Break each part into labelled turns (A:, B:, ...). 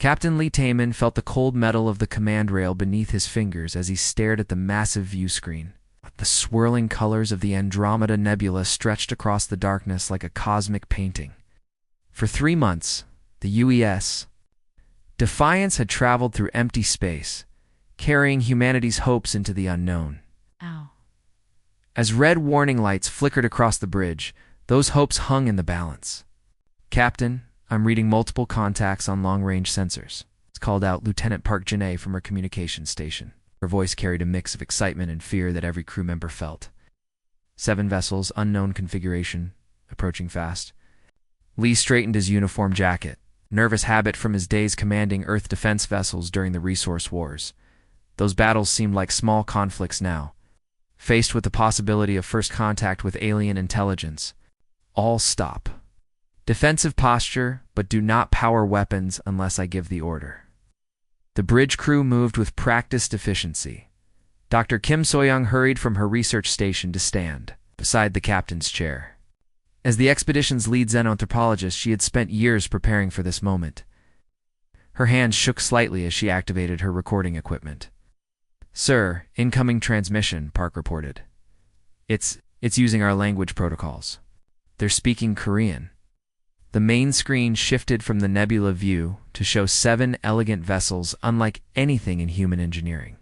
A: Captain Lee Taman felt the cold metal of the command rail beneath his fingers as he stared at the massive view screen. The swirling colors of the Andromeda Nebula stretched across the darkness like a cosmic painting. For 3 months, the UES Defiance had traveled through empty space, carrying humanity's hopes into the unknown.
B: Ow.
A: As red warning lights flickered across the bridge, those hopes hung in the balance. "Captain, I'm reading multiple contacts on long-range sensors," called out Lieutenant Park Janae from her communications station. Her voice carried a mix of excitement and fear that every crew member felt. 7 vessels, unknown configuration, approaching fast. Lee straightened his uniform jacket, nervous habit from his days commanding Earth defense vessels during the resource wars. Those battles seemed like small conflicts now. Faced with the possibility of first contact with alien intelligence, all stop. Defensive posture, but do not power weapons unless I give the order. The bridge crew moved with practiced efficiency. Dr. Kim Soyoung hurried from her research station to stand beside the captain's chair. As the expedition's lead xenanthropologist, she had spent years preparing for this moment. Her hands shook slightly as she activated her recording equipment. "Sir, incoming transmission," Park reported. It's using our language protocols. They're speaking Korean." The main screen shifted from the nebula view to show 7 elegant vessels unlike anything in human engineering.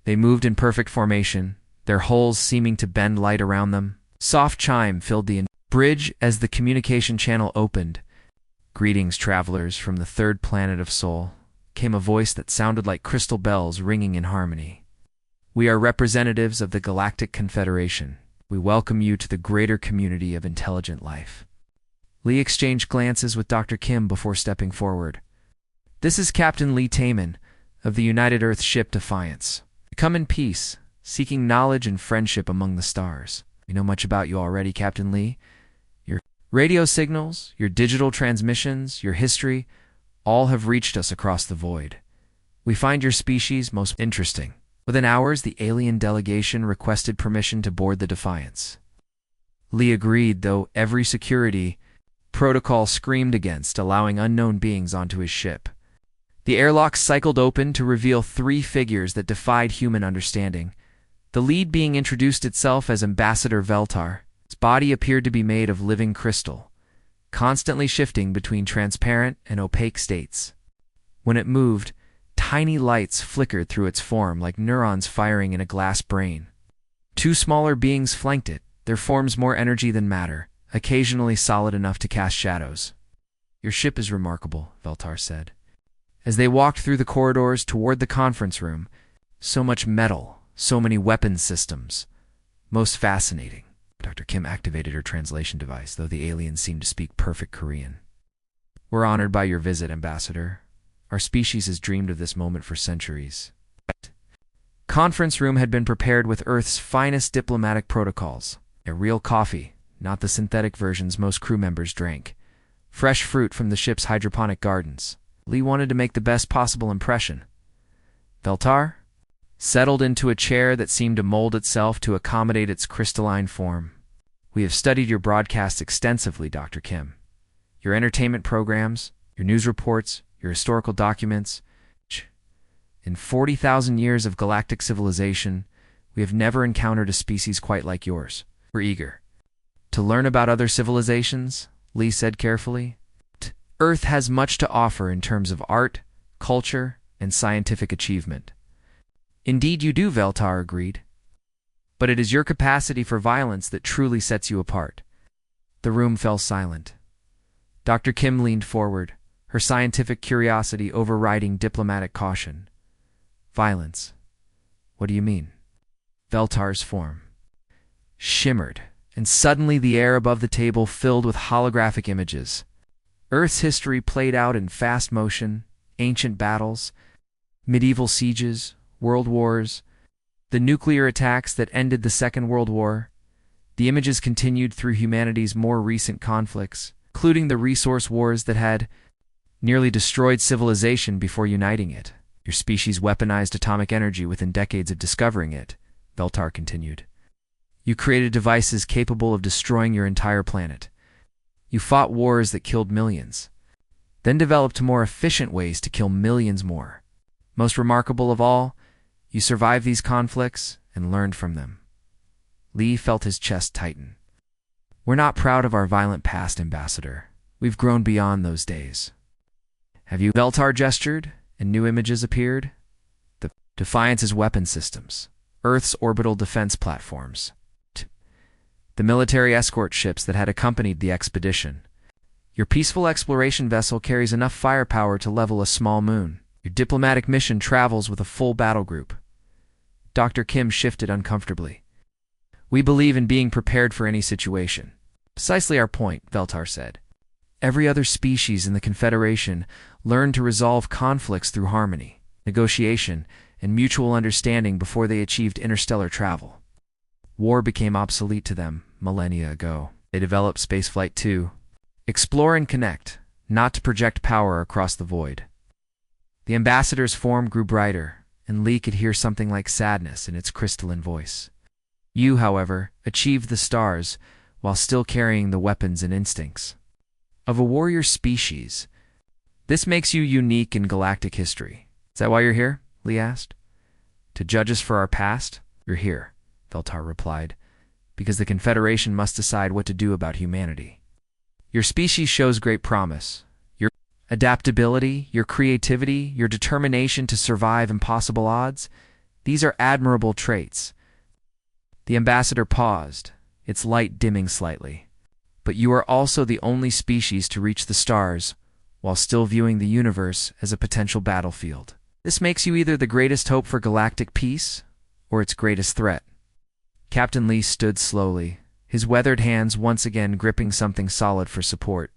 A: They moved in perfect formation, their hulls seeming to bend light around them. Soft chime filled the bridge as the communication channel opened. "Greetings, travelers from the 3rd planet of Sol," came a voice that sounded like crystal bells ringing in harmony. "We are representatives of the Galactic Confederation. We welcome you to the greater community of intelligent life." Lee exchanged glances with Dr. Kim before stepping forward. "This is Captain Lee Taman of the United Earth ship Defiance. We come in peace, seeking knowledge and friendship among the stars. We know much about you already, Captain Lee. Your radio signals, your digital transmissions, your history, all have reached us across the void. We find your species most interesting." Within hours, the alien delegation requested permission to board the Defiance. Lee agreed, though every security protocol screamed against allowing unknown beings onto his ship. The airlock cycled open to reveal 3 figures that defied human understanding. The lead being introduced itself as Ambassador Veltar. Its body appeared to be made of living crystal, constantly shifting between transparent and opaque states. When it moved, tiny lights flickered through its form like neurons firing in a glass brain. 2 smaller beings flanked it, their forms more energy than matter, occasionally solid enough to cast shadows. "Your ship is remarkable," Veltar said. As they walked through the corridors toward the conference room, "So much metal, so many weapons systems. Most fascinating." Dr. Kim activated her translation device, though the alien seemed to speak perfect Korean. "We're honored by your visit, Ambassador. Our species has dreamed of this moment for centuries." Conference room had been prepared with Earth's finest diplomatic protocols. A real coffee, not the synthetic versions most crew members drank. Fresh fruit from the ship's hydroponic gardens. Lee wanted to make the best possible impression. Veltar settled into a chair that seemed to mold itself to accommodate its crystalline form. "We have studied your broadcasts extensively, Dr. Kim. Your entertainment programs, your news reports, your historical documents. In 40,000 years of galactic civilization, we have never encountered a species quite like yours. We're eager to learn about other civilizations," Lee said carefully. "Earth has much to offer in terms of art, culture, and scientific achievement." "Indeed you do," Veltar agreed. "But it is your capacity for violence that truly sets you apart." The room fell silent. Dr. Kim leaned forward, her scientific curiosity overriding diplomatic caution. "Violence? What do you mean?" Veltar's form shimmered, and suddenly the air above the table filled with holographic images. Earth's history played out in fast motion, ancient battles, medieval sieges, world wars, the nuclear attacks that ended the Second World War. The images continued through humanity's more recent conflicts, including the resource wars that had nearly destroyed civilization before uniting it. "Your species weaponized atomic energy within decades of discovering it," Veltar continued. "You created devices capable of destroying your entire planet. You fought wars that killed millions. then developed more efficient ways to kill millions more. Most remarkable of all, you survived these conflicts and learned from them. Lee felt his chest tighten. We're not proud of our violent past, Ambassador. We've grown beyond those days. Have you? Veltar gestured, and new images appeared. The Defiance's weapon systems, Earth's orbital defense platforms, the military escort ships that had accompanied the expedition. Your peaceful exploration vessel carries enough firepower to level a small moon. Your diplomatic mission travels with a full battle group. Dr. Kim shifted uncomfortably. We believe in being prepared for any situation. Precisely our point, Veltar said. Every other species in the Confederation learned to resolve conflicts through harmony, negotiation, and mutual understanding before they achieved interstellar travel. War became obsolete to them millennia ago. They developed spaceflight to explore and connect, not to project power across the void. The ambassador's form grew brighter, and Lee could hear something like sadness in its crystalline voice. You, however, achieved the stars while still carrying the weapons and instincts of a warrior species. This makes you unique in galactic history. Is that why you're here? Lee asked. To judge us for our past? You're here, Veltar replied, because the Confederation must decide what to do about humanity. Your species shows great promise. Your adaptability, your creativity, your determination to survive impossible odds, these are admirable traits. The ambassador paused, its light dimming slightly. But you are also the only species to reach the stars while still viewing the universe as a potential battlefield. This makes you either the greatest hope for galactic peace or its greatest threat. Captain Lee stood slowly, his weathered hands once again gripping something solid for support.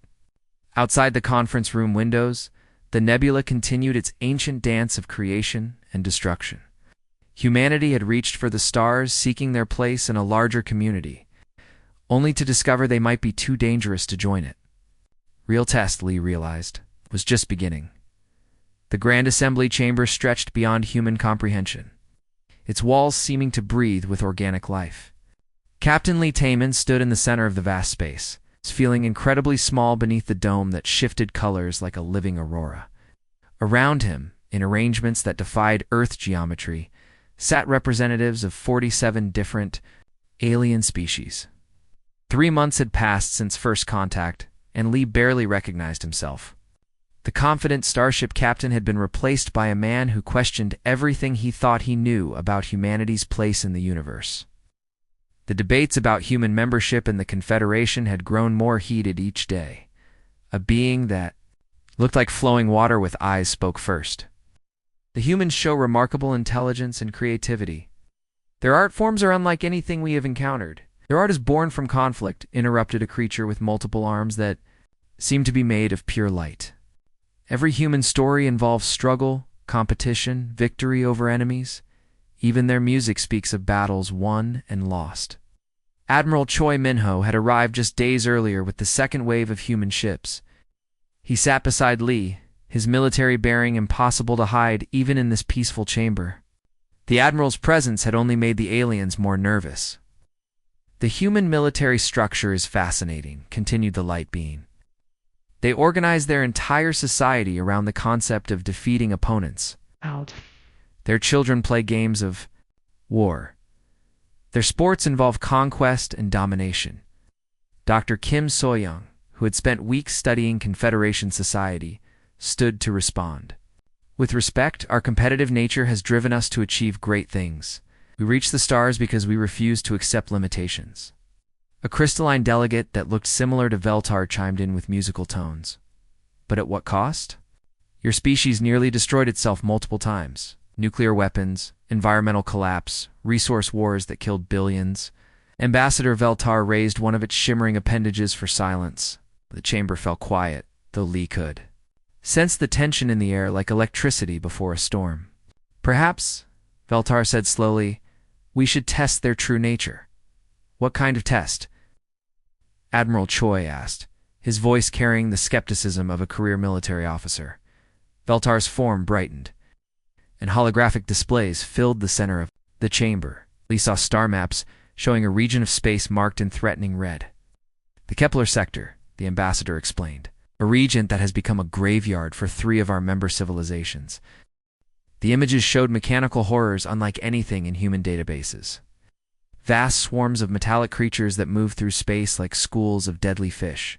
A: Outside the conference room windows, the nebula continued its ancient dance of creation and destruction. Humanity had reached for the stars, seeking their place in a larger community, only to discover they might be too dangerous to join it. Real test, Lee realized, was just beginning. The Grand Assembly chamber stretched beyond human comprehension, its walls seeming to breathe with organic life. Captain Lee Taman stood in the center of the vast space, feeling incredibly small beneath the dome that shifted colors like a living aurora. Around him, in arrangements that defied Earth geometry, sat representatives of 47 different alien species. 3 months had passed since first contact, and Lee barely recognized himself. The confident starship captain had been replaced by a man who questioned everything he thought he knew about humanity's place in the universe. The debates about human membership in the Confederation had grown more heated each day. A being that looked like flowing water with eyes spoke first. The humans show remarkable intelligence and creativity. Their art forms are unlike anything we have encountered. Their art is born from conflict, interrupted a creature with multiple arms that seemed to be made of pure light. Every human story involves struggle, competition, victory over enemies. Even their music speaks of battles won and lost. Admiral Choi Minho had arrived just days earlier with the second wave of human ships. He sat beside Lee, his military bearing impossible to hide even in this peaceful chamber. The Admiral's presence had only made the aliens more nervous. The human military structure is fascinating, continued the light being. They organize their entire society around the concept of defeating opponents. Their children play games of war. Their sports involve conquest and domination. Dr. Kim So-young, who had spent weeks studying Confederation society, stood to respond. With respect, our competitive nature has driven us to achieve great things. We reach the stars because we refuse to accept limitations. A crystalline delegate that looked similar to Veltar chimed in with musical tones. But at what cost? Your species nearly destroyed itself multiple times. Nuclear weapons, environmental collapse, resource wars that killed billions. Ambassador Veltar raised one of its shimmering appendages for silence. The chamber fell quiet, though Lee could sense the tension in the air like electricity before a storm. Perhaps, Veltar said slowly, we should test their true nature. What kind of test? Admiral Choi asked, his voice carrying the skepticism of a career military officer. Veltar's form brightened, and holographic displays filled the center of the chamber. Lee saw star maps showing a region of space marked in threatening red. The Kepler sector, the ambassador explained. A a region that has become a graveyard for 3 of our member civilizations. The images showed mechanical horrors unlike anything in human databases. Vast swarms of metallic creatures that moved through space like schools of deadly fish.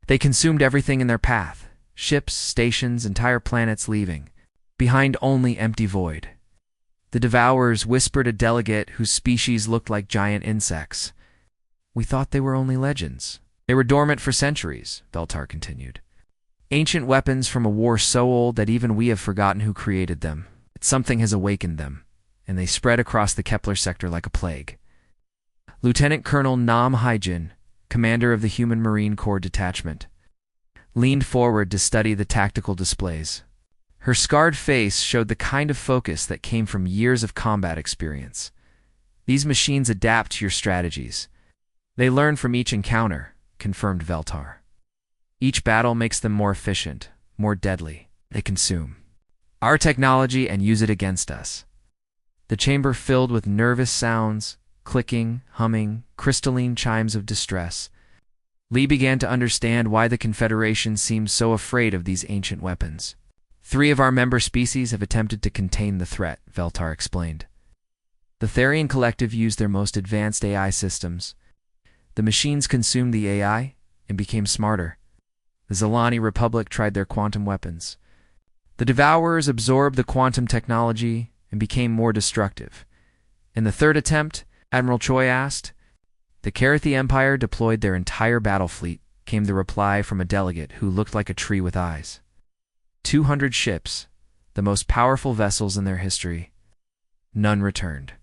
A: They consumed everything in their path, ships, stations, entire planets leaving, behind only empty void. The devourers whispered a delegate whose species looked like giant insects. "We thought they were only legends. They were dormant for centuries," Veltar continued. "Ancient weapons from a war so old that even we have forgotten who created them. Something has awakened them, and they spread across the Kepler sector like a plague." Lieutenant Colonel Nam Haijin, commander of the Human Marine Corps detachment, leaned forward to study the tactical displays. Her scarred face showed the kind of focus that came from years of combat experience. "These machines adapt to your strategies. They learn from each encounter," confirmed Veltar. "Each battle makes them more efficient, more deadly. They consume our technology and use it against us." The chamber filled with nervous sounds, clicking, humming, crystalline chimes of distress. Lee began to understand why the Confederation seemed so afraid of these ancient weapons. 3 of our member species have attempted to contain the threat," Veltar explained. "The Therian Collective used their most advanced AI systems. The machines consumed the AI and became smarter. The Zelani Republic tried their quantum weapons. The Devourers absorbed the quantum technology and became more destructive. In the 3rd attempt," Admiral Choi asked. "The Karathi Empire deployed their entire battle fleet," came the reply from a delegate who looked like a tree with eyes. 200 ships, the most powerful vessels in their history. None returned.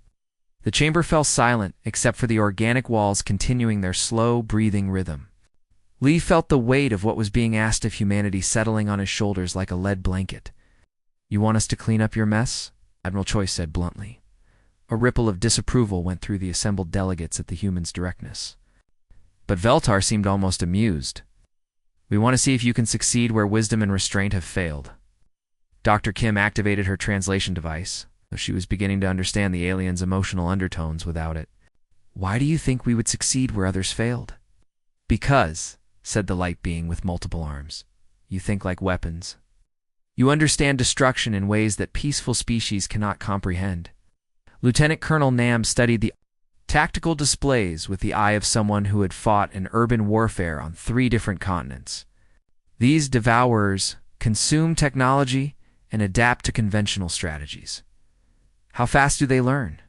A: The chamber fell silent except for the organic walls continuing their slow, breathing rhythm. Lee felt the weight of what was being asked of humanity settling on his shoulders like a lead blanket. "You want us to clean up your mess?" Admiral Choi said bluntly. A ripple of disapproval went through the assembled delegates at the human's directness. But Veltar seemed almost amused. "We want to see if you can succeed where wisdom and restraint have failed." Dr. Kim activated her translation device, though she was beginning to understand the alien's emotional undertones without it. "Why do you think we would succeed where others failed?" "Because," said the light being with multiple arms, "you think like weapons. You understand destruction in ways that peaceful species cannot comprehend." Lieutenant Colonel Nam studied the tactical displays with the eye of someone who had fought in urban warfare on 3 different continents. "These devourers consume technology and adapt to conventional strategies. How fast do they learn?"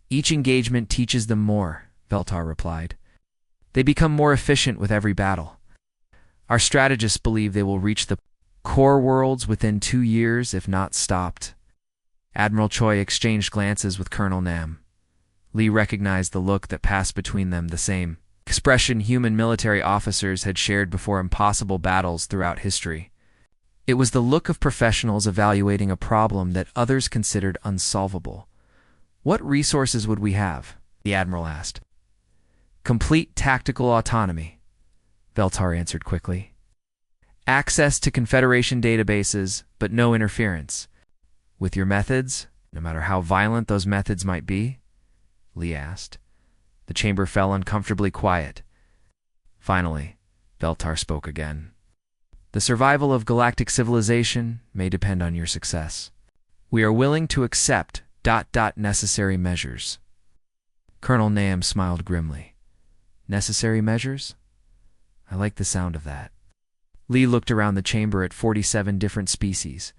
A: "Each engagement teaches them more," Veltar replied. "They become more efficient with every battle. Our strategists believe they will reach the core worlds within 2 years, if not stopped." Admiral Choi exchanged glances with Colonel Nam. Lee recognized the look that passed between them, the same expression human military officers had shared before impossible battles throughout history. It was the look of professionals evaluating a problem that others considered unsolvable. "What resources would we have?" the Admiral asked. "Complete tactical autonomy," Veltar answered quickly. "Access to Confederation databases, but no interference. With your methods, no matter how violent those methods might be?" Lee asked. The chamber fell uncomfortably quiet. Finally, Veltar spoke again. "The survival of galactic civilization may depend on your success. We are willing to accept ... necessary measures." Colonel Nam smiled grimly. "Necessary measures? I like the sound of that." Lee looked around the chamber at 47 different species,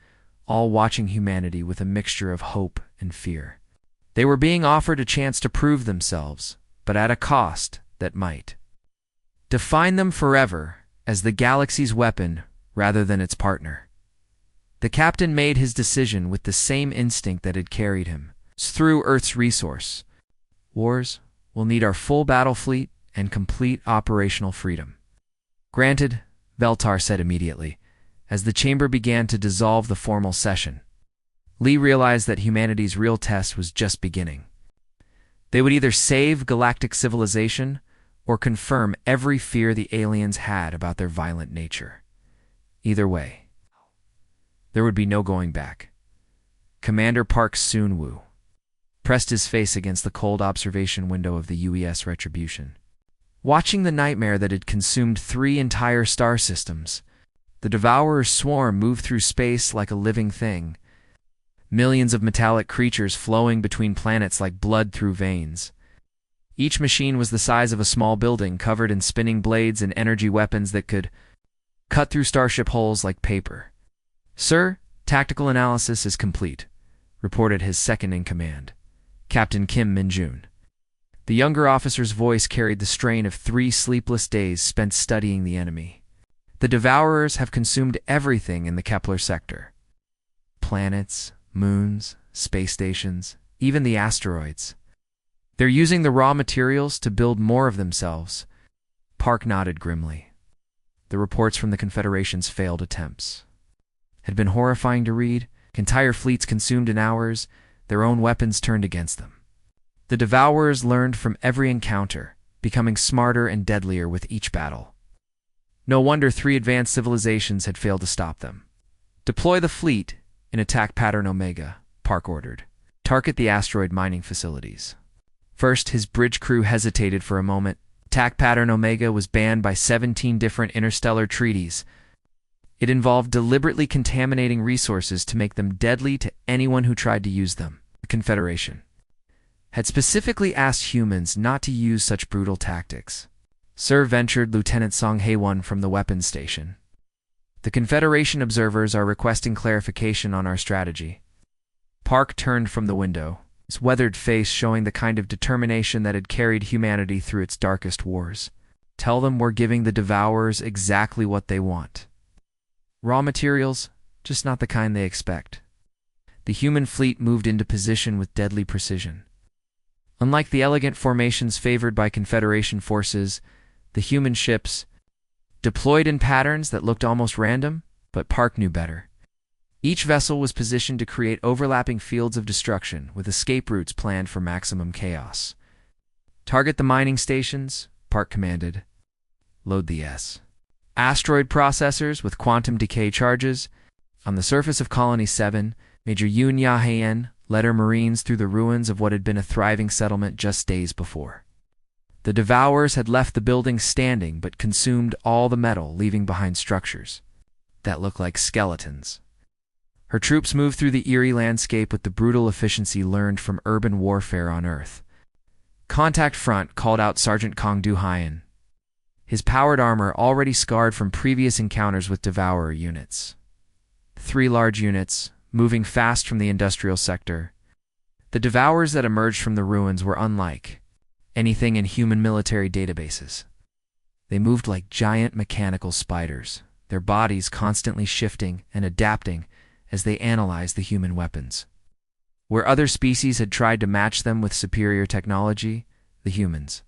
A: all watching humanity with a mixture of hope and fear. They were being offered a chance to prove themselves, but at a cost that might define them forever as the galaxy's weapon rather than its partner. The captain made his decision with the same instinct that had carried him through Earth's resource. "Wars will need our full battle fleet and complete operational freedom." "Granted," Veltar said immediately, as the chamber began to dissolve the formal session. Lee realized that humanity's real test was just beginning. They would either save galactic civilization or confirm every fear the aliens had about their violent nature. Either way, there would be no going back. Commander Park Soon-woo pressed his face against the cold observation window of the UES Retribution. watching the nightmare that had consumed 3 entire star systems. The Devourer's swarm moved through space like a living thing, millions of metallic creatures flowing between planets like blood through veins. Each machine was the size of a small building, covered in spinning blades and energy weapons that could cut through starship hulls like paper. "Sir, tactical analysis is complete," reported his second-in-command, Captain Kim Min-jun. The younger officer's voice carried the strain of 3 sleepless days spent studying the enemy. "The Devourers have consumed everything in the Kepler sector. Planets, moons, space stations, even the asteroids. They're using the raw materials to build more of themselves." Park nodded grimly. The reports from the Confederation's failed attempts had been horrifying to read. Entire fleets consumed in hours, their own weapons turned against them. The Devourers learned from every encounter, becoming smarter and deadlier with each battle. No wonder 3 advanced civilizations had failed to stop them. "Deploy the fleet in attack pattern Omega," Park ordered. "Target the asteroid mining facilities." First, his bridge crew hesitated for a moment. Attack pattern Omega was banned by 17 different interstellar treaties. It involved deliberately contaminating resources to make them deadly to anyone who tried to use them. The Confederation had specifically asked humans not to use such brutal tactics. "Sir," ventured Lieutenant Song Hae-won from the weapons station, "the Confederation observers are requesting clarification on our strategy." Park turned from the window, his weathered face showing the kind of determination that had carried humanity through its darkest wars. "Tell them we're giving the Devourers exactly what they want. Raw materials, just not the kind they expect." The human fleet moved into position with deadly precision. Unlike the elegant formations favored by Confederation forces, the human ships deployed in patterns that looked almost random, but Park knew better. Each vessel was positioned to create overlapping fields of destruction, with escape routes planned for maximum chaos. "Target the mining stations," Park commanded. "Load the asteroid processors with quantum decay charges." On the surface of Colony 7, Major Yoon Ya-haen led her Marines through the ruins of what had been a thriving settlement just days before. The Devourers had left the buildings standing but consumed all the metal, leaving behind structures that looked like skeletons. Her troops moved through the eerie landscape with the brutal efficiency learned from urban warfare on Earth. "Contact front," called out Sergeant Kong Du-hyen, his powered armor already scarred from previous encounters with Devourer units. 3 large units, moving fast from the industrial sector. The Devourers that emerged from the ruins were unlike anything in human military databases. They moved like giant mechanical spiders, their bodies constantly shifting and adapting as they analyzed the human weapons. Where other species had tried to match them with superior technology, the humans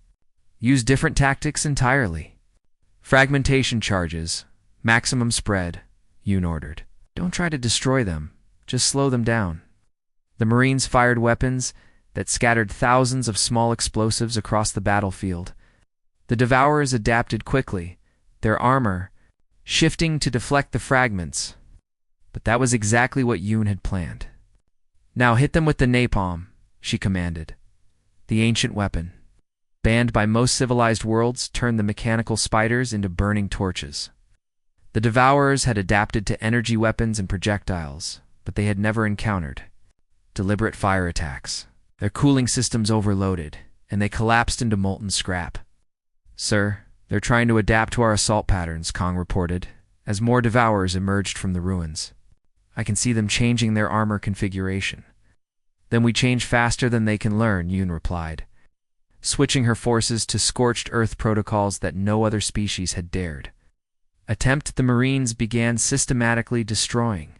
A: used different tactics entirely. "Fragmentation charges, maximum spread," Yoon ordered. "Don't try to destroy them, just slow them down." The Marines fired weapons that scattered thousands of small explosives across the battlefield. The Devourers adapted quickly, their armor shifting to deflect the fragments. But that was exactly what Yoon had planned. "Now hit them with the napalm," she commanded. The ancient weapon, banned by most civilized worlds, turned the mechanical spiders into burning torches. The Devourers had adapted to energy weapons and projectiles, but they had never encountered deliberate fire attacks. Their cooling systems overloaded, and they collapsed into molten scrap. "Sir, they're trying to adapt to our assault patterns," Kong reported, as more Devourers emerged from the ruins. "I can see them changing their armor configuration." "Then we change faster than they can learn," Yoon replied, switching her forces to scorched earth protocols that no other species had dared. The Marines began systematically destroying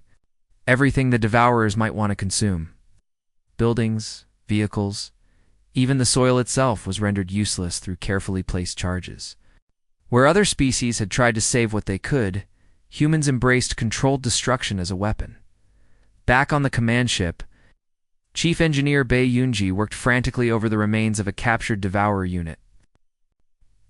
A: everything the Devourers might want to consume. Buildings, vehicles, even the soil itself was rendered useless through carefully placed charges. Where other species had tried to save what they could, humans embraced controlled destruction as a weapon. Back on the command ship, Chief Engineer Bae Yoonji worked frantically over the remains of a captured Devourer unit.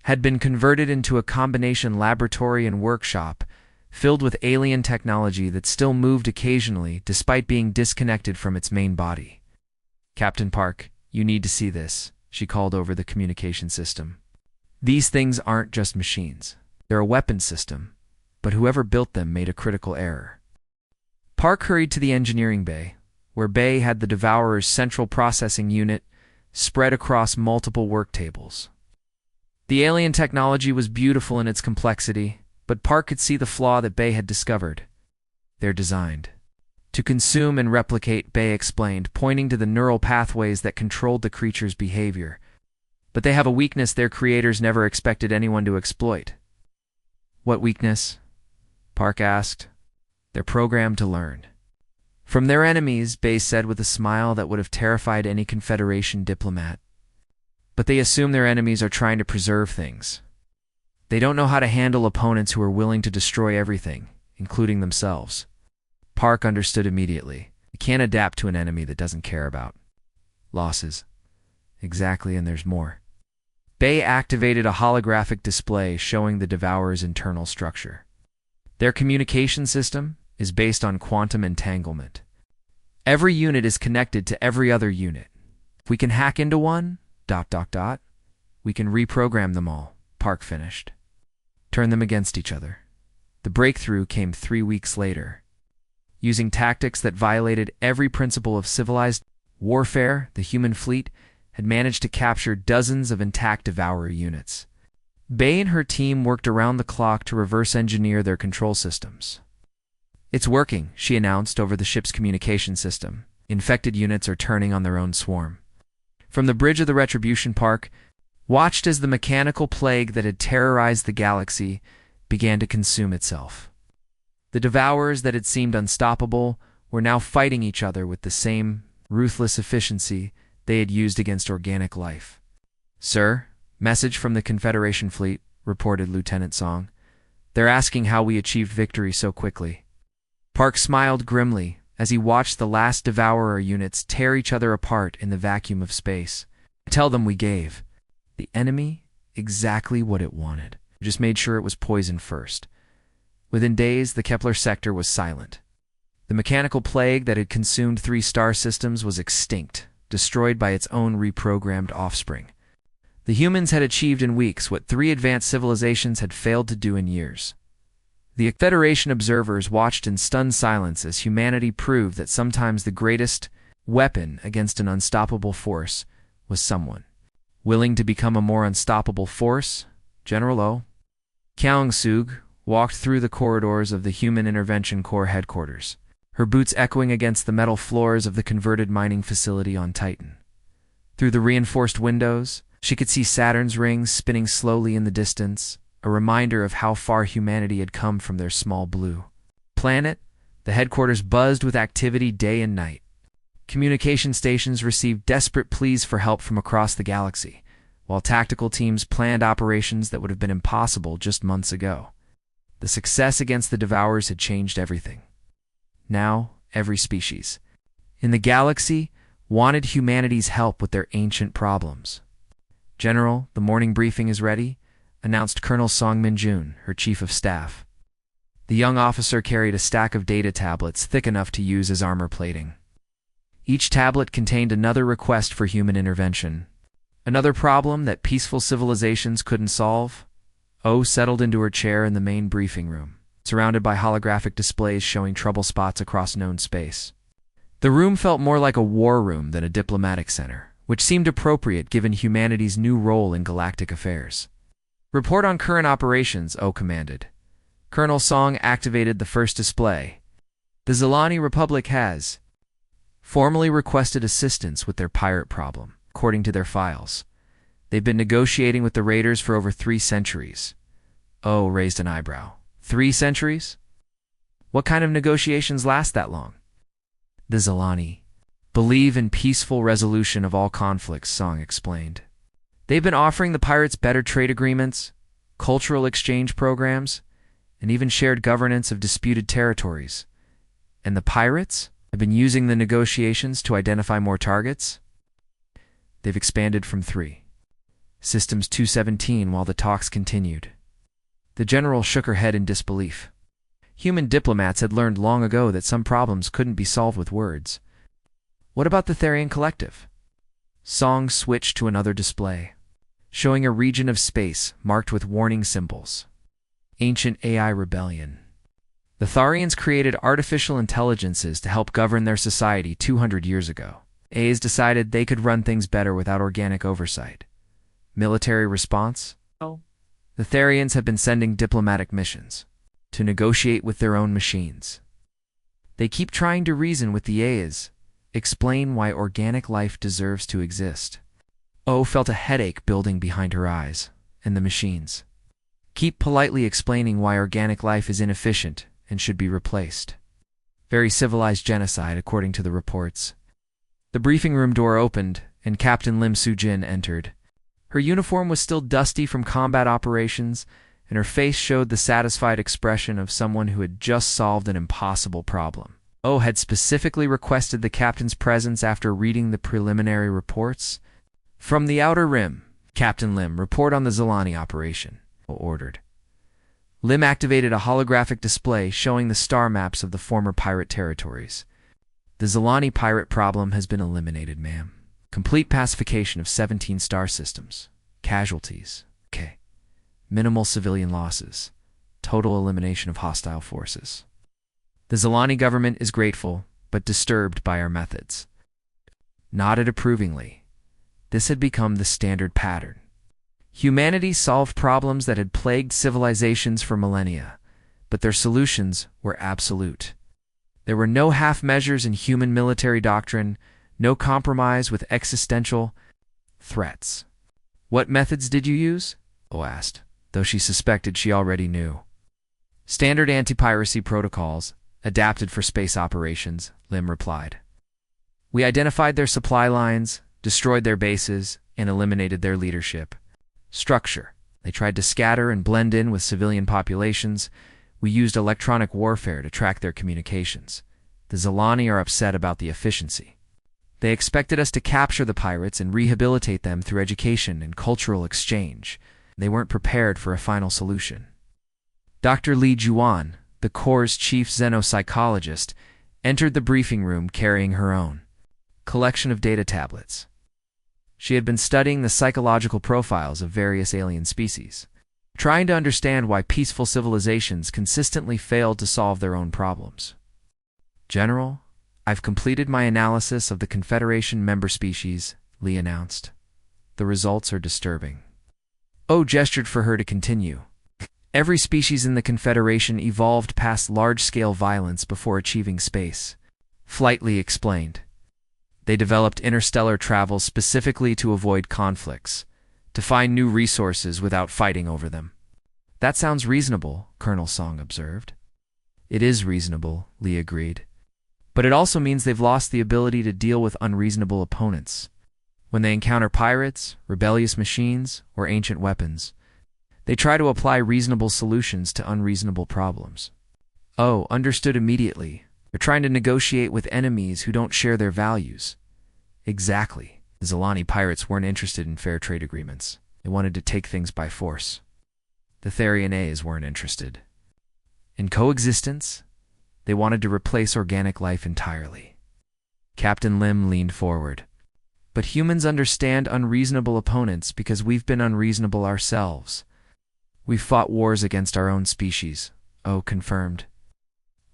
A: Had been converted into a combination laboratory and workshop, filled with alien technology that still moved occasionally despite being disconnected from its main body. "Captain Park, you need to see this," she called over the communication system. These things aren't just machines. They're a weapons system, but whoever built them made a critical error. Park hurried to the engineering bay, where Bay had the Devourer's central processing unit spread across multiple work tables. The alien technology was beautiful in its complexity, but Park could see the flaw that Bay had discovered. They're designed to consume and replicate, Bay explained, pointing to the neural pathways that controlled the creature's behavior. But they have a weakness their creators never expected anyone to exploit. What weakness? Park asked. They're programmed to learn from their enemies, Bay said with a smile that would have terrified any Confederation diplomat. But they assume their enemies are trying to preserve things. They don't know how to handle opponents who are willing to destroy everything, including themselves. Park understood immediately. You can't adapt to an enemy that doesn't care about losses. Exactly, and there's more. Bay activated a holographic display showing the Devourer's internal structure. Their communication system is based on quantum entanglement. Every unit is connected to every other unit. If we can hack into one, ... we can reprogram them all, Park finished. Turn them against each other. The breakthrough came 3 weeks later. Using tactics that violated every principle of civilized warfare, the human fleet had managed to capture dozens of intact Devourer units. Bay and her team worked around the clock to reverse engineer their control systems. It's working, she announced over the ship's communication system. Infected units are turning on their own swarm. From the bridge of the Retribution Park, watched as the mechanical plague that had terrorized the galaxy began to consume itself. The Devourers that had seemed unstoppable were now fighting each other with the same ruthless efficiency they had used against organic life. Sir, message from the Confederation fleet, reported Lieutenant Song. They're asking how we achieved victory so quickly. Park smiled grimly as he watched the last Devourer units tear each other apart in the vacuum of space. Tell them we gave the enemy exactly what it wanted. We just made sure it was poisoned first. Within days, the Kepler sector was silent. The mechanical plague that had consumed 3 star systems was extinct, destroyed by its own reprogrammed offspring. The humans had achieved in weeks what 3 advanced civilizations had failed to do in years. The Federation observers watched in stunned silence as humanity proved that sometimes the greatest weapon against an unstoppable force was someone willing to become a more unstoppable force. General O. Kyung-sug walked through the corridors of the Human Intervention Corps headquarters, her boots echoing against the metal floors of the converted mining facility on Titan. Through the reinforced windows, she could see Saturn's rings spinning slowly in the distance, a reminder of how far humanity had come from their small blue planet. The headquarters buzzed with activity day and night. Communication stations received desperate pleas for help from across the galaxy, while tactical teams planned operations that would have been impossible just months ago. The success against the Devourers had changed everything. Now, every species in the galaxy wanted humanity's help with their ancient problems. General, the morning briefing is ready, announced Colonel Song Min-jun, her chief of staff. The young officer carried a stack of data tablets thick enough to use as armor plating. Each tablet contained another request for human intervention. Another problem that peaceful civilizations couldn't solve. O settled into her chair in the main briefing room, surrounded by holographic displays showing trouble spots across known space. The room felt more like a war room than a diplomatic center, which seemed appropriate given humanity's new role in galactic affairs. Report on current operations, O commanded. Colonel Song activated the first display. The Zilani Republic has formally requested assistance with their pirate problem, according to their files. They've been negotiating with the raiders for over 3 centuries. O raised an eyebrow. 3 centuries? What kind of negotiations last that long? The Zilani believe in peaceful resolution of all conflicts, Song explained. They've been offering the pirates better trade agreements, cultural exchange programs, and even shared governance of disputed territories. And the pirates have been using the negotiations to identify more targets. They've expanded from 3 systems 217 while the talks continued. The general shook her head in disbelief. Human diplomats had learned long ago that some problems couldn't be solved with words. What about the Therian Collective? Song switched to another display. showing a region of space marked with warning symbols. Ancient AI rebellion. The Tharians created artificial intelligences to help govern their society 200 years ago. AIs decided they could run things better without organic oversight. Military response? The Tharians have been sending diplomatic missions to negotiate with their own machines. They keep trying to reason with the AIs, explain why organic life deserves to exist. O felt a headache building behind her eyes, and the machines keep politely explaining why organic life is inefficient and should be replaced. Very civilized genocide, according to the reports. The briefing room door opened, and Captain Lim Soo-jin entered. Her uniform was still dusty from combat operations, and her face showed the satisfied expression of someone who had just solved an impossible problem. O had specifically requested the captain's presence after reading the preliminary reports. From the Outer Rim, Captain Lim, report on the Zilani operation, O ordered. Lim activated a holographic display showing the star maps of the former pirate territories. The Zilani pirate problem has been eliminated, ma'am. Complete pacification of 17 star systems. Casualties. Okay. Minimal civilian losses. Total elimination of hostile forces. The Zilani government is grateful, but disturbed by our methods. Nodded approvingly. This had become the standard pattern. Humanity solved problems that had plagued civilizations for millennia, but their solutions were absolute. There were no half measures in human military doctrine, no compromise with existential threats. What methods did you use? O asked, though she suspected she already knew. Standard anti-piracy protocols, adapted for space operations, Lim replied. We identified their supply lines, destroyed their bases, and eliminated their leadership. Structure. They tried to scatter and blend in with civilian populations. We used electronic warfare to track their communications. The Zilani are upset about the efficiency. They expected us to capture the pirates and rehabilitate them through education and cultural exchange. They weren't prepared for a final solution. Dr. Li Juan, the Corps' chief xenopsychologist, entered the briefing room carrying her own collection of data tablets. She had been studying the psychological profiles of various alien species, trying to understand why peaceful civilizations consistently failed to solve their own problems. General, I've completed my analysis of the Confederation member species, Li announced. The results are disturbing. O gestured for her to continue. Every species in the Confederation evolved past large-scale violence before achieving space. Flight, Li explained. They developed interstellar travel specifically to avoid conflicts, to find new resources without fighting over them. That sounds reasonable, Colonel Song observed. It is reasonable, Li agreed. But it also means they've lost the ability to deal with unreasonable opponents. When they encounter pirates, rebellious machines, or ancient weapons, they try to apply reasonable solutions to unreasonable problems. Oh, understood immediately. They're trying to negotiate with enemies who don't share their values. Exactly. The Zilani pirates weren't interested in fair trade agreements. They wanted to take things by force. The Tharian A's weren't interested. In coexistence, they wanted to replace organic life entirely. Captain Lim leaned forward. But humans understand unreasonable opponents because we've been unreasonable ourselves. We've fought wars against our own species, O confirmed.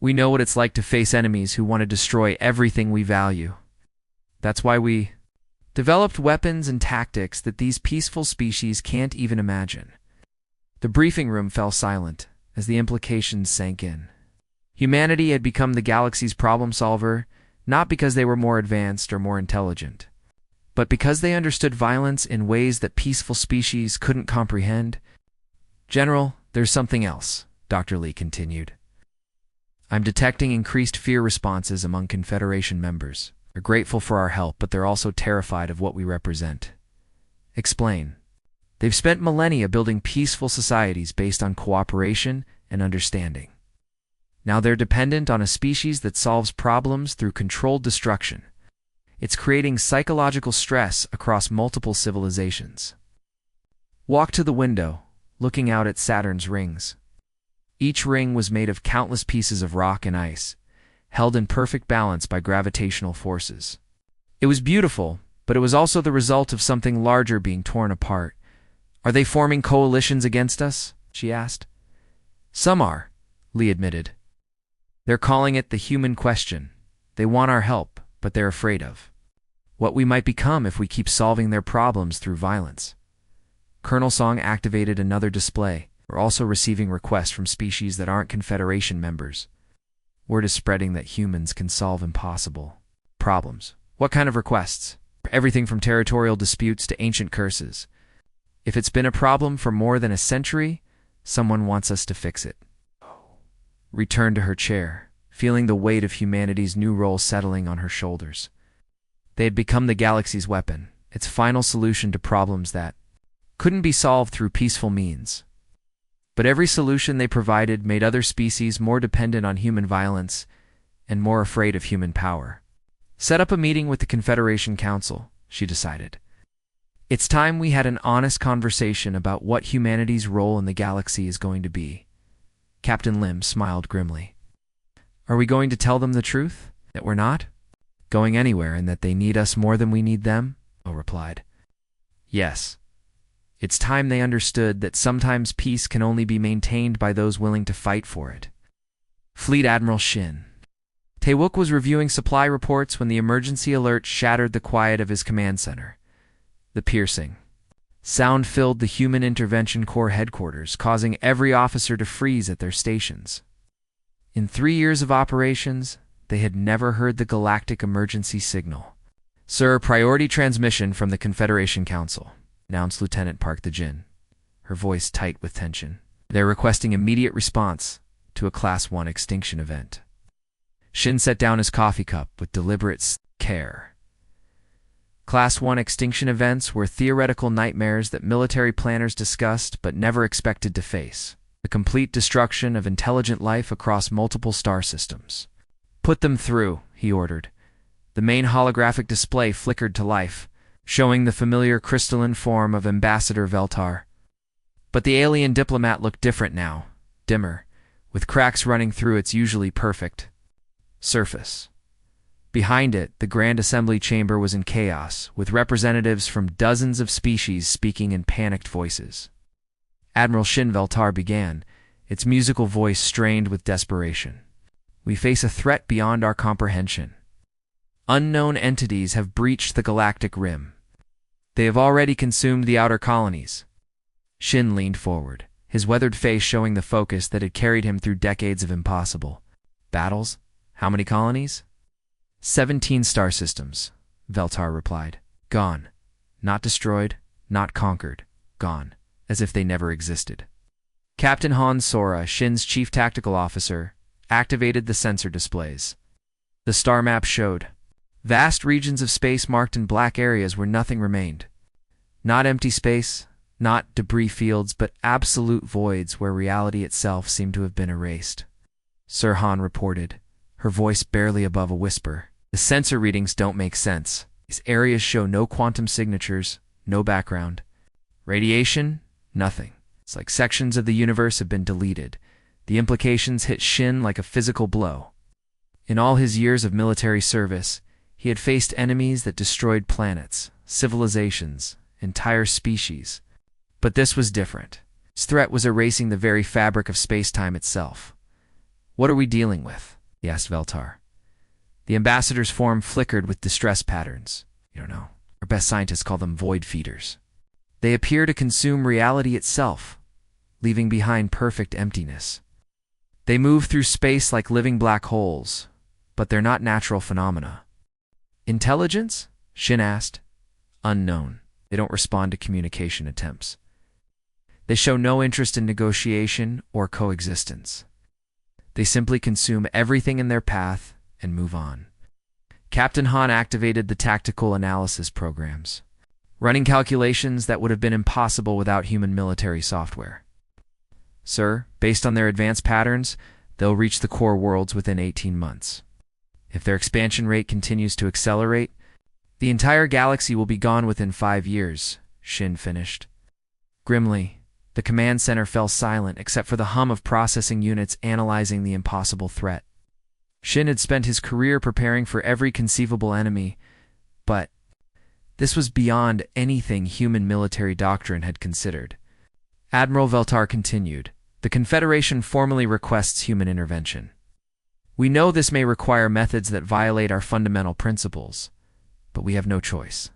A: We know what it's like to face enemies who want to destroy everything we value. That's why we developed weapons and tactics that these peaceful species can't even imagine. The briefing room fell silent as the implications sank in. Humanity had become the galaxy's problem solver, not because they were more advanced or more intelligent, but because they understood violence in ways that peaceful species couldn't comprehend. General, there's something else, Dr. Li continued. I'm detecting increased fear responses among Confederation members. They're grateful for our help, but they're also terrified of what we represent. Explain. They've spent millennia building peaceful societies based on cooperation and understanding. Now they're dependent on a species that solves problems through controlled destruction. It's creating psychological stress across multiple civilizations. Walk to the window, looking out at Saturn's rings. Each ring was made of countless pieces of rock and ice, held in perfect balance by gravitational forces. It was beautiful, but it was also the result of something larger being torn apart, Are they forming coalitions against us? She asked. Some are, Lee admitted. They're calling it the human question. They want our help, but they're afraid of what we might become if we keep solving their problems through violence. Colonel Song activated another display. We're also receiving requests from species that aren't Confederation members. Word is spreading that humans can solve impossible problems. What kind of requests? Everything from territorial disputes to ancient curses. If it's been a problem for more than a century, someone wants us to fix it. Returned to her chair, feeling the weight of humanity's new role settling on her shoulders. They had become the galaxy's weapon, its final solution to problems that couldn't be solved through peaceful means. But every solution they provided made other species more dependent on human violence and more afraid of human power. Set up a meeting with the Confederation Council, she decided. It's time we had an honest conversation about what humanity's role in the galaxy is going to be. Captain Lim smiled grimly. Are we going to tell them the truth? That we're not going anywhere and that they need us more than we need them? O replied. Yes. It's time they understood that sometimes peace can only be maintained by those willing to fight for it. Fleet Admiral Shin. Taewook was reviewing supply reports when the emergency alert shattered the quiet of his command center. The piercing sound filled the Human Intervention Corps headquarters, causing every officer to freeze at their stations. In 3 years of operations, they had never heard the galactic emergency signal. Sir, priority transmission from the Confederation Council, announced Lieutenant Park the Jin, her voice tight with tension. They're requesting immediate response to a Class 1 extinction event. Shin set down his coffee cup with deliberate care. Class 1 extinction events were theoretical nightmares that military planners discussed but never expected to face. The complete destruction of intelligent life across multiple star systems. Put them through, he ordered. The main holographic display flickered to life, showing the familiar crystalline form of Ambassador Veltar. But the alien diplomat looked different now, dimmer, with cracks running through its usually perfect surface. Behind it, the Grand Assembly Chamber was in chaos, with representatives from dozens of species speaking in panicked voices. Admiral Shin Veltar began, its musical voice strained with desperation. We face a threat beyond our comprehension. Unknown entities have breached the galactic rim. They have already consumed the outer colonies. Shin leaned forward, his weathered face showing the focus that had carried him through decades of impossible battles. How many colonies? 17 star systems, Veltar replied. Gone. Not destroyed, not conquered. Gone. As if they never existed. Captain Han Sora, Shin's chief tactical officer, activated the sensor displays. The star map showed vast regions of space marked in black areas where nothing remained. Not empty space, not debris fields, but absolute voids where reality itself seemed to have been erased. Sir Han reported, her voice barely above a whisper. The sensor readings don't make sense. These areas show no quantum signatures, no background. Radiation? Nothing. It's like sections of the universe have been deleted. The implications hit Shin like a physical blow. In all his years of military service, he had faced enemies that destroyed planets, civilizations, entire species. But this was different. His threat was erasing the very fabric of space-time itself. What are we dealing with? He asked Veltar. The ambassador's form flickered with distress patterns. You don't know. Our best scientists call them void feeders. They appear to consume reality itself, leaving behind perfect emptiness. They move through space like living black holes, but they're not natural phenomena. Intelligence? Shin asked. Unknown. They don't respond to communication attempts. They show no interest in negotiation or coexistence. They simply consume everything in their path and move on. Captain Han activated the tactical analysis programs, running calculations that would have been impossible without human military software. Sir, based on their advanced patterns, they'll reach the core worlds within 18 months. If their expansion rate continues to accelerate, the entire galaxy will be gone within 5 years, Shin finished. Grimly, the command center fell silent except for the hum of processing units analyzing the impossible threat. Shin had spent his career preparing for every conceivable enemy, but This was beyond anything human military doctrine had considered. Admiral Veltar continued, "The Confederation formally requests human intervention. We know this may require methods that violate our fundamental principles, but we have no choice."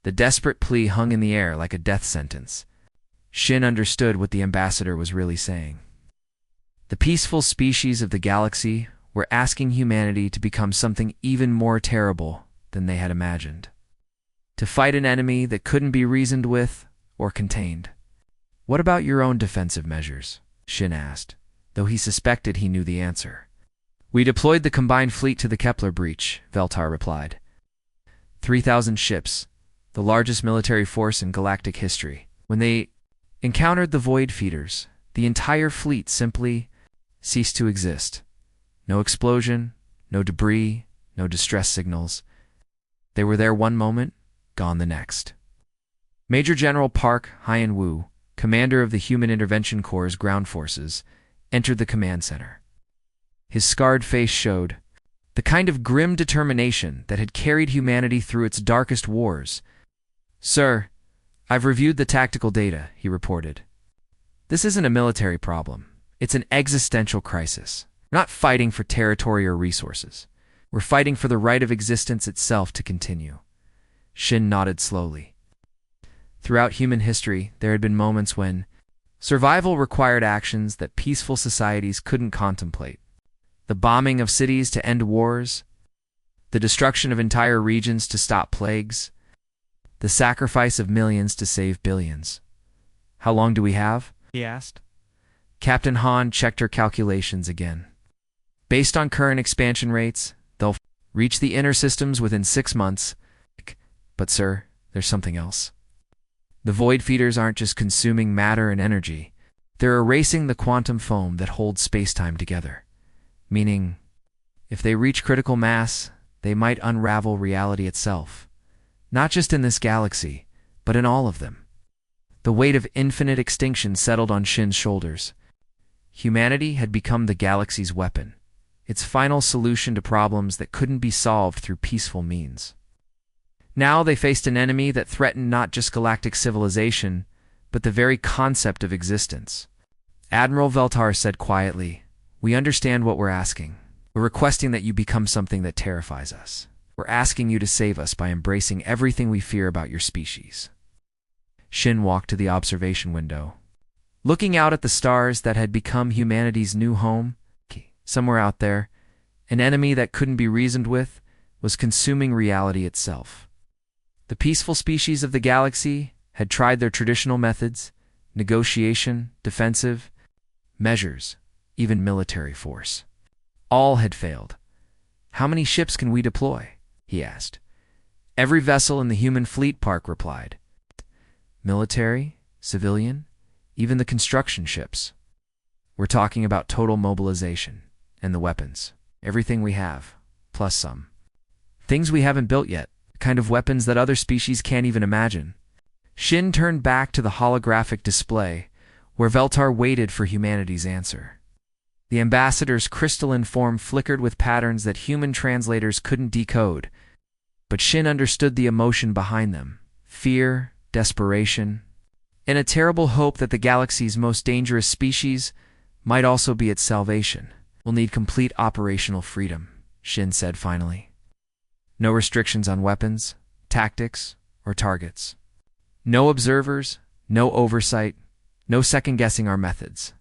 A: The desperate plea hung in the air like a death sentence. Shin understood what the ambassador was really saying. The peaceful species of the galaxy were asking humanity to become something even more terrible than they had imagined. To fight an enemy that couldn't be reasoned with or contained. "What about your own defensive measures?" Shin asked, though he suspected he knew the answer. "We deployed the combined fleet to the Kepler breach," Veltar replied. 3,000 ships, the largest military force in galactic history. When they encountered the void feeders, the entire fleet simply ceased to exist. No explosion, no debris, no distress signals. They were there one moment, gone the next. Major General Park Hyun-woo, commander of the Human Intervention Corps' ground forces, entered the command center. His scarred face showed the kind of grim determination that had carried humanity through its darkest wars. "Sir, I've reviewed the tactical data," he reported. "This isn't a military problem. It's an existential crisis. We're not fighting for territory or resources. We're fighting for the right of existence itself to continue." Shin nodded slowly. Throughout human history, there had been moments when survival required actions that peaceful societies couldn't contemplate. The bombing of cities to end wars, the destruction of entire regions to stop plagues, the sacrifice of millions to save billions. "How long do we have?" he asked. Captain Han checked her calculations again. "Based on current expansion rates, they'll reach the inner systems within 6 months. But sir, there's something else. The void feeders aren't just consuming matter and energy. They're erasing the quantum foam that holds space-time together. Meaning, if they reach critical mass, they might unravel reality itself. Not just in this galaxy, but in all of them." The weight of infinite extinction settled on Shin's shoulders. Humanity had become the galaxy's weapon, its final solution to problems that couldn't be solved through peaceful means. Now they faced an enemy that threatened not just galactic civilization, but the very concept of existence. Admiral Veltar said quietly, "We understand what we're asking. We're requesting that you become something that terrifies us. We're asking you to save us by embracing everything we fear about your species." Shin walked to the observation window. Looking out at the stars that had become humanity's new home, somewhere out there, an enemy that couldn't be reasoned with was consuming reality itself. The peaceful species of the galaxy had tried their traditional methods, negotiation, defensive measures, even military force. All had failed. "How many ships can we deploy?" he asked. "Every vessel in the human fleet," Park replied. "Military, civilian, even the construction ships. We're talking about total mobilization. And the weapons. Everything we have, plus some. Things we haven't built yet, the kind of weapons that other species can't even imagine." Shin turned back to the holographic display, where Veltar waited for humanity's answer. The ambassador's crystalline form flickered with patterns that human translators couldn't decode, but Shin understood the emotion behind them: fear, desperation, and a terrible hope that the galaxy's most dangerous species might also be its salvation. "We'll need complete operational freedom," Shin said finally. "No restrictions on weapons, tactics, or targets. No observers, no oversight, no second-guessing our methods."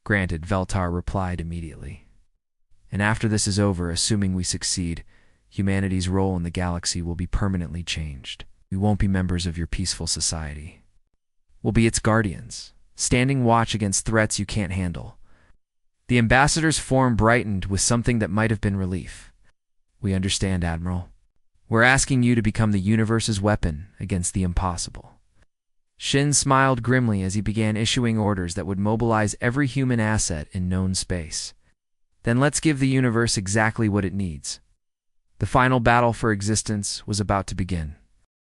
A: "Granted," Veltar replied immediately. "And after this is over, assuming we succeed, humanity's role in the galaxy will be permanently changed. We won't be members of your peaceful society. We'll be its guardians, standing watch against threats you can't handle." The ambassador's form brightened with something that might have been relief. "We understand, Admiral. We're asking you to become the universe's weapon against the impossible." Shin smiled grimly as he began issuing orders that would mobilize every human asset in known space. Then let's give the universe exactly what it needs. The final battle for existence was about to begin.